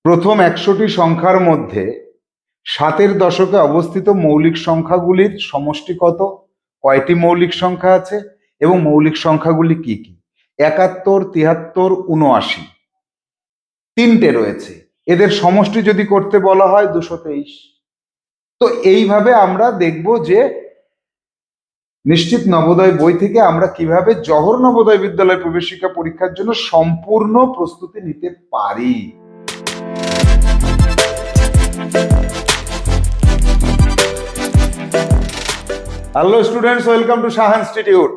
প্রথম ১০০টি সংখ্যার মধ্যে ৭-এর দশকে অবস্থিত মৌলিক সংখ্যাগুলির সমষ্টি কত, কয়টি মৌলিক সংখ্যা আছে এবং মৌলিক সংখ্যাগুলি কি কি? ৭১, ৭৩, ৭৯, তিনটে রয়েছে। এদের সমষ্টি যদি করতে বলা হয় ২২৩। তো এইভাবে আমরা দেখব যে নিশ্চিত নবোদয় বই থেকে আমরা কিভাবে জওহর নবোদয় বিদ্যালয় প্রবেশিকা পরীক্ষার জন্য সম্পূর্ণ প্রস্তুতি নিতে পারি। Hello students, welcome to Saha institute.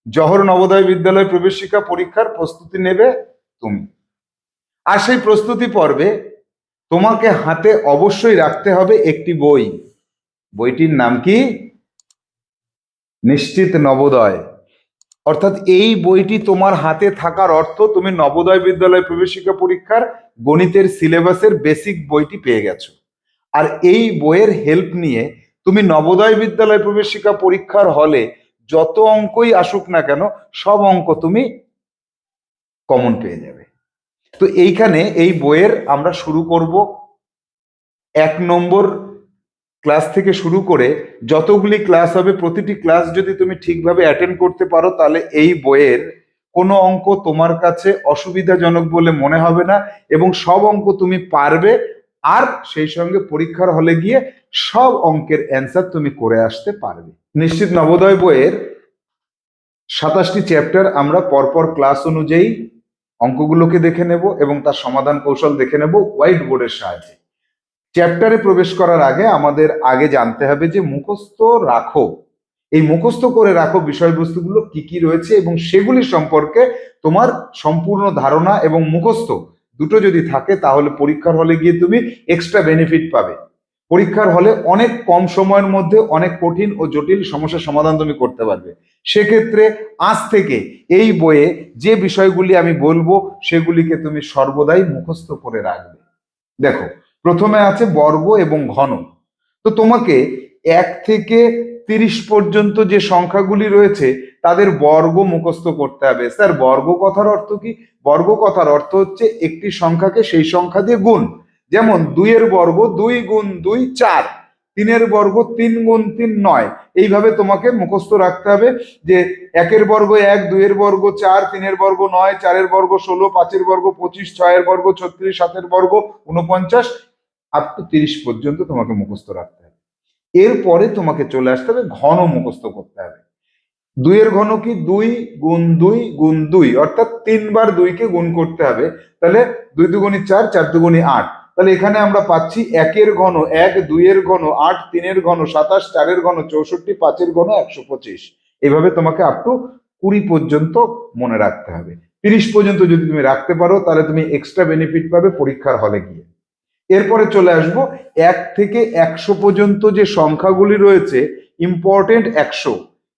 Jawahar Navodaya বিদ্যালয় প্রবেশিকা পরীক্ষার প্রস্তুতি নেবে তুমি। আর সেই প্রস্তুতি পর্বে তোমাকে হাতে অবশ্যই রাখতে হবে একটি বই। বইটির নাম কি? নিশ্চিত নবোদয়। অর্থাৎ এই বইটি তোমার হাতে থাকার অর্থ তুমি নবোদয় বিদ্যালয় প্রবেশিকা পরীক্ষার গণিতের সিলেবাসের বেসিক বইটি পেয়ে গেছো। আর এই বইয়ের হেল্প নিয়ে তুমি নবোদয় বিদ্যালয় প্রবেশিকা পরীক্ষার হলে যত অঙ্কই আসুক না কেন সব অঙ্ক তুমি কমন পেয়ে যাবে। তো এইখানে এই বইয়ের আমরা শুরু করব ১ নম্বর ক্লাস থেকে শুরু করে যতগুলি ক্লাস হবে প্রতিটি ক্লাস যদি তুমি ঠিকভাবে অ্যাটেন্ড করতে পারো তাহলে এই বইয়ের কোনো অঙ্ক তোমার কাছে অসুবিধাজনক বলে মনে হবে না এবং সব অঙ্ক তুমি পারবে। আর সেই সঙ্গে পরীক্ষার হলে গিয়ে সব অঙ্কের অ্যান্সার তুমি করে আসতে পারবে। নিশ্চিত নবোদয় বইয়ের ২৭টি চ্যাপ্টার আমরা পরপর ক্লাস অনুযায়ী অঙ্কগুলোকে দেখে নেব এবং তার সমাধান কৌশল দেখে নেব হোয়াইট বোর্ডের সাহায্যে। চ্যাপ্টারে প্রবেশ করার আগে আমাদের আগে জানতে হবে যে মুখস্থ রাখো, এই মুখস্থ করে রাখো বিষয়বস্তুগুলো কি কি রয়েছে এবং সেগুলি সম্পর্কে তোমার সম্পূর্ণ ধারণা এবং মুখস্থ দুটো যদি থাকে তাহলে পরীক্ষার হলে গিয়ে তুমি এক্সট্রা বেনিফিট পাবে। পরীক্ষার হলে অনেক কম সময়ের মধ্যে অনেক কঠিন ও জটিল সমস্যার সমাধান তুমি করতে পারবে। সেক্ষেত্রে আজ থেকে এই বইয়ে যে বিষয়গুলি আমি বলবো সেগুলিকে তুমি সর্বদাই মুখস্থ করে রাখবে। দেখো, প্রথমে আছে বর্গ এবং ঘন। তো তোমাকে ১ থেকে ৩০ পর্যন্ত যে সংখ্যাগুলি রয়েছে তাদের বর্গ মুখস্থ করতে হবে। স্যার, বর্গ কথার অর্থ কি? বর্গ কথার অর্থ হচ্ছে একটি সংখ্যাকে সেই সংখ্যা দিয়ে গুণ। যেমন ২ এর বর্গ ২ গুণ ২ ৪, ৩ এর বর্গ ৩ গুণ ৩ ৯। এইভাবে তোমাকে মুখস্থ রাখতে হবে যে ১ এর বর্গ ১, ২ এর বর্গ ৪, ৩ এর বর্গ ৯, ৪ এর বর্গ ১৬, ৫ এর বর্গ ২৫, ৬ এর বর্গ ৩৬, ৭ এর বর্গ ৪৯, আপ টু ৩০ পর্যন্ত তোমাকে মুখস্থ রাখতে হবে। এরপরে তোমাকে চলে আসতে হবে ঘন মুখস্থ করতে হবে। ২ এর ঘন কি? ২ গুণ ২ গুণ ২, অর্থাৎ ৩ বার ২ কে গুণ করতে হবে। তাহলে ২ দুগুণী ৪, ৪ দুগুণী ৮। তাহলে এখানে আমরা পাচ্ছি ১ এর ঘন ১, ২ এর ঘন ৮, ৩ এর ঘন ২৭, ৪ এর ঘন ৬৪, ৫ এর ঘন ১২৫। এইভাবে তোমাকে আপ টু ২০ পর্যন্ত মনে রাখতে হবে। ৩০ পর্যন্ত যদি তুমি রাখতে পারো তাহলে তুমি এক্সট্রা বেনিফিট পাবে পরীক্ষার হলে গিয়ে। এরপরে চলে আসবো ১ থেকে ১০০ পর্যন্ত যে সংখ্যাগুলি রয়েছে ইম্পর্টেন্ট ১০০।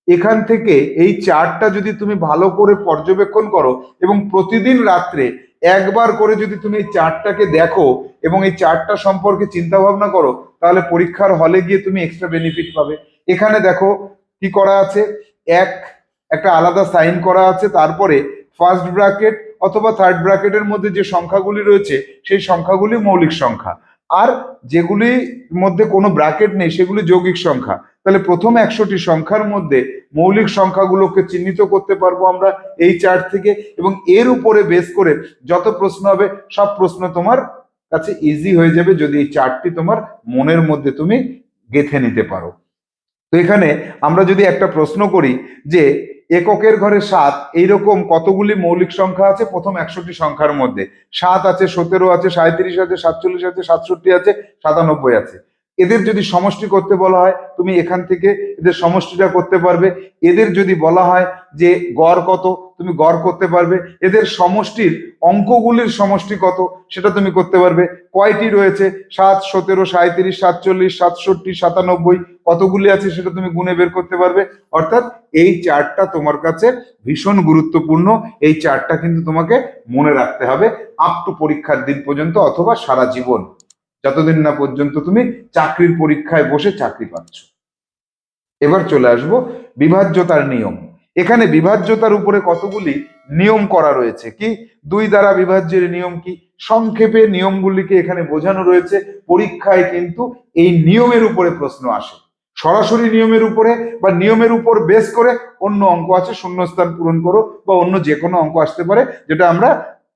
এখান থেকে এই চার্টটা যদি তুমি ভালো করে পর্যবেক্ষণ করো এবং প্রতিদিন রাত্রে একবার করে যদি তুমি এই চার্টটাকে দেখো এবং এই চার্টটা সম্পর্কে চিন্তা ভাবনা করো তাহলে পরীক্ষার হলে গিয়ে তুমি এক্সট্রা বেনিফিট পাবে। এখানে দেখো কি করা আছে, একটা আলাদা সাইন করা আছে, তারপরে ফার্স্ট ব্র্যাকেট অথবা থার্ড ব্র্যাকেটের মধ্যে যে সংখ্যাগুলি রয়েছে সেই সংখ্যাগুলি মৌলিক সংখ্যা, আর যেগুলির মধ্যে কোনো ব্র্যাকেট নেই সেগুলি যৌগিক সংখ্যা। তাহলে প্রথম ১০০টি সংখ্যার মধ্যে মৌলিক সংখ্যাগুলোকে চিহ্নিত করতে পারবো আমরা এই চার্ট থেকে এবং এর উপরে বেস করে যত প্রশ্ন হবে সব প্রশ্ন তোমার কাছে ইজি হয়ে যাবে যদি এই চার্টটি তোমার মনের মধ্যে তুমি গেঁথে নিতে পারো। তো এখানে আমরা যদি একটা প্রশ্ন করি যে এককের ঘরে ৭, এইরকম কতগুলি মৌলিক সংখ্যা আছে প্রথম ১০০টি সংখ্যার মধ্যে? ৭ আছে, ১৭ আছে, ৩৭ আছে, ৪৭ আছে, ৬৭ আছে, ৯৭ আছে। এদের যদি সমষ্টি করতে বলা হয় তুমি এখান থেকে এদের সমষ্টিটা করতে পারবে। এদের যদি বলা হয় যে গড় কত, তুমি গড় করতে পারবে। এদের সমষ্টির অঙ্কগুলির সমষ্টি কত সেটা তুমি করতে পারবে। কয়টি রয়েছে? ৭, ১৭, ৩৭, ৪৭, ৬৭, ৯৭, কতগুলি আছে সেটা তুমি গুণে বের করতে পারবে। অর্থাৎ এই চার্টটা তোমার কাছে ভীষণ গুরুত্বপূর্ণ। এই চার্টটা কিন্তু তোমাকে মনে রাখতে হবে আপ টু পরীক্ষার দিন পর্যন্ত অথবা সারা জীবন, যতদিন না পর্যন্ত তুমি চাকরির পরীক্ষায় বসে চাকরি পাচ্ছ। এবার চলে আসবো বিভাজ্যতার নিয়ম। এখানে বিভাজ্যতার উপরে কতগুলি নিয়ম করা রয়েছে। কি 2 দ্বারা বিভাজ্যের নিয়ম কি, সংক্ষেপে নিয়মগুলিকে এখানে বোঝানো রয়েছে। পরীক্ষায় কিন্তু এই নিয়মের উপরে প্রশ্ন আসে, সরাসরি নিয়মের উপরে বা নিয়মের উপর বেস করে অন্য অঙ্ক আছে, শূন্যস্থান পূরণ করো বা অন্য যে কোনো অঙ্ক আসতে পারে, যেটা আমরা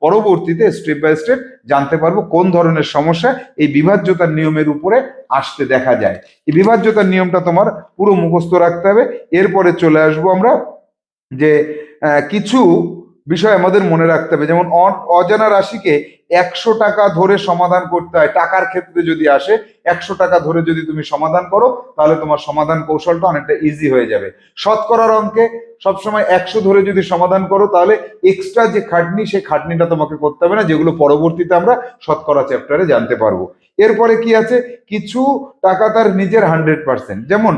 পরবর্তীতে স্টেপ বাই স্টেপ জানতে পারবো কোন ধরনের সমস্যা এই বিভাজ্যতার নিয়মের উপরে আসতে দেখা যায়। এই বিভাজ্যতার নিয়মটা তোমার পুরো মুখস্থ রাখতে হবে। এরপরে চলে আসবো আমরা যে কিছু বিষয় আমাদের মনে রাখতে হবে, যেমন অজানা রাশিকে 100 টাকা ধরে সমাধান করতে হয়। টাকার ক্ষেত্রে যদি আসে 100 টাকা ধরে যদি তুমি সমাধান করো তাহলে তোমার সমাধান কৌশলটা অনেকটা ইজি হয়ে যাবে। শতকরার অঙ্কে সবসময় 100 ধরে যদি সমাধান করো তাহলে এক্সট্রা যে খাটনি, সেই খাটনিটা তোমাকে করতে হবে না, যেগুলো পরবর্তীতে আমরা শতকরা চ্যাপ্টারে জানতে পারবো। এরপরে কি আছে, কিছু টাকা তার নিজের 100%, যেমন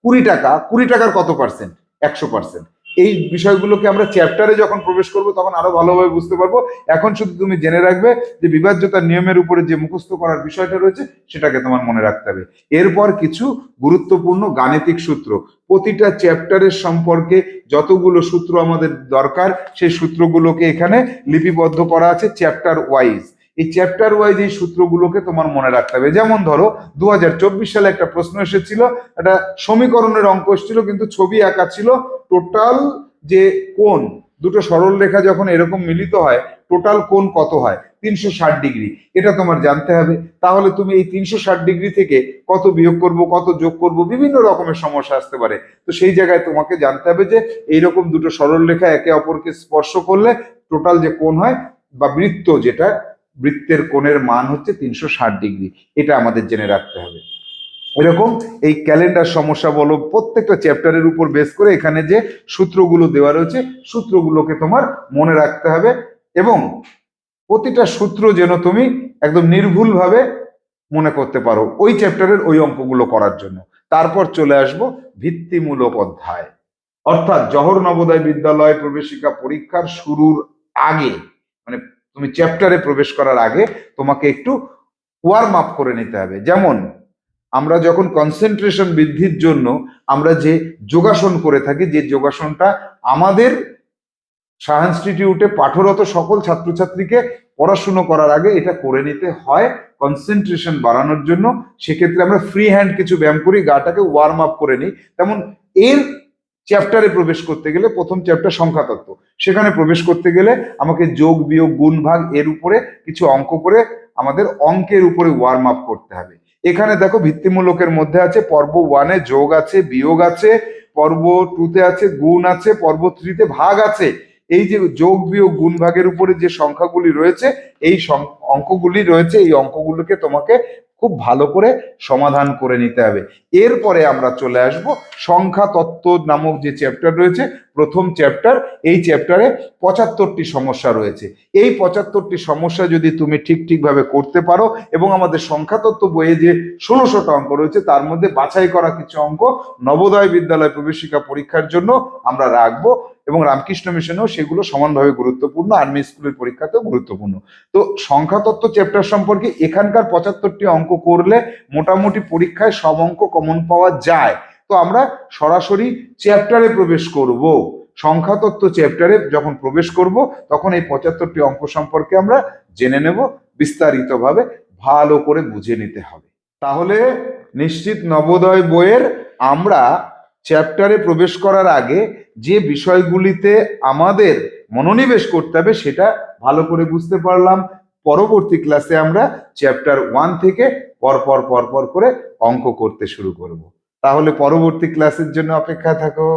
20 টাকার কত পার্সেন্ট, 100%। এই বিষয়গুলোকে আমরা চ্যাপ্টারে যখন প্রবেশ করব তখন আরো ভালোভাবে বুঝতে পারবো। এখন শুধু তুমি জেনে রাখবে যে বিভাজ্যতার নিয়মের উপরে যে মুখস্থ করার বিষয়টা রয়েছে সেটাকে তোমার মনে রাখতে হবে। এরপর কিছু গুরুত্বপূর্ণ গাণিতিক সূত্র, প্রতিটা চ্যাপ্টারের সম্পর্কে যতগুলো সূত্র আমাদের দরকার সেই সূত্রগুলোকে এখানে লিপিবদ্ধ করা আছে চ্যাপ্টার ওয়াইজ। এই চ্যাপ্টার ওয়াইজ এই সূত্রগুলোকে তোমার মনে রাখতে হবে। যেমন ধরো 2024 সালে একটা প্রশ্ন এসেছিল, একটা সমীকরণের অঙ্ক এসেছিল কিন্তু ছবি আঁকা ছিল। টোটাল যে কোণ, দুটো সরল রেখা যখন এরকম মিলিত হয় টোটাল কোণ কত হয়, 360 ডিগ্রি। এটা তোমার জানতে হবে। তাহলে তুমি এই 360 ডিগ্রি থেকে কত বিয়োগ করব, কত যোগ করব, বিভিন্ন রকমের সমস্যা আসতে পারে। তো সেই জায়গায় তোমাকে জানতে হবে যে এইরকম দুটো সরল রেখা একে অপরকে স্পর্শ করলে টোটাল যে কোণ হয়, বা বৃত্ত যেটা, বৃত্তের কোণের মান হচ্ছে 360 ডিগ্রি। এটা আমাদের জেনে রাখতে হবে। এরকম এই ক্যালেন্ডার সমস্যা বলো, প্রত্যেকটা চ্যাপ্টারের উপর বেস করে এখানে যে সূত্রগুলো দেওয়া রয়েছে সূত্রগুলোকে তোমার মনে রাখতে হবে, এবং প্রতিটা সূত্র যেন তুমি একদম নির্ভুলভাবে মনে করতে পারো ওই চ্যাপ্টারের ওই অঙ্কগুলো করার জন্য। তারপর চলে আসবো ভিত্তিমূলক অধ্যায়, অর্থাৎ জওহর নবোদয় বিদ্যালয় প্রবেশিকা পরীক্ষার শুরুর আগে, মানে তুমি চ্যাপ্টারে প্রবেশ করার আগে তোমাকে একটু ওয়ার্ম আপ করে নিতে হবে। যেমন আমরা যখন কনসেন্ট্রেশন বৃদ্ধির জন্য আমরা যে যোগাসন করে থাকি, যে যোগাসনটা আমাদের শাহ ইনস্টিটিউটে পাঠরত সকল ছাত্রছাত্রীকে পড়াশুনো করার আগে এটা করে নিতে হয় কনসেন্ট্রেশন বাড়ানোর জন্য। সেক্ষেত্রে আমরা ফ্রি হ্যান্ড কিছু ব্যায়াম করি, গাটাকে ওয়ার্ম আপ করে নিই। তেমন এর চ্যাপ্টারে প্রবেশ করতে গেলে, প্রথম চ্যাপ্টার সংখ্যা তত্ত্ব, সেখানে প্রবেশ করতে গেলে আমাকে যোগ বিয়োগ গুণ ভাগ এর উপরে কিছু অঙ্ক করে আমাদের অঙ্কের উপরে ওয়ার্ম আপ করতে হবে। এখানে দেখো ভিত্তিমূলকের মধ্যে আছে পর্ব 1-এ যোগ আছে, বিয়োগ আছে, পর্ব 2-তে আছে গুণ আছে, পর্ব 3-তে ভাগ আছে। এই যে যোগ বিয়োগ গুণ ভাগের উপরে যে সংখ্যাগুলি রয়েছে, এই অঙ্কগুলি রয়েছে, এই অঙ্কগুলোকে তোমাকে খুব ভালো করে সমাধান করে নিতে হবে। এরপরে আমরা চলে আসব সংখ্যা তত্ত্ব নামক যে চ্যাপ্টার রয়েছে, প্রথম চ্যাপ্টার। এই চ্যাপ্টারে 75টি সমস্যা রয়েছে। এই 75টি সমস্যা যদি তুমি ঠিকভাবে করতে পারো, এবং আমাদের সংখ্যা তত্ত্ব বইয়ে যে 1600টা অঙ্ক রয়েছে তার মধ্যে বাছাই করা কিছু অঙ্ক নবোদয় বিদ্যালয় প্রবেশিকা পরীক্ষার জন্য আমরা রাখবো, এবং রামকৃষ্ণ মিশনেও সেগুলো সমানভাবে গুরুত্বপূর্ণ, আর্মি স্কুলের পরীক্ষাতেও গুরুত্বপূর্ণ। তো সংখ্যা তত্ত্ব চ্যাপ্টার সম্পর্কে এখানকার 75টি অঙ্ক করলে মোটামুটি পরীক্ষায় সব অঙ্ক কমন পাওয়া যায়। তো আমরা সরাসরি চ্যাপ্টারে প্রবেশ করব। সংখ্যা তত্ত্ব চ্যাপ্টারে যখন প্রবেশ করব তখন এই 75টি অঙ্ক সম্পর্কে আমরা জেনে নেব বিস্তারিতভাবে, ভালো করে বুঝে নিতে হবে। তাহলে নিশ্চিত নবোদয় বইয়ের আমরা চ্যাপ্টারে প্রবেশ করার আগে যে বিষয়গুলিতে আমাদের মনোনিবেশ করতে হবে সেটা ভালো করে বুঝতে পারলাম। পরবর্তী ক্লাসে আমরা চ্যাপ্টার 1 থেকে পরপর করে অঙ্ক করতে শুরু করব। তাহলে পরবর্তী ক্লাসের জন্য অপেক্ষা থাকো।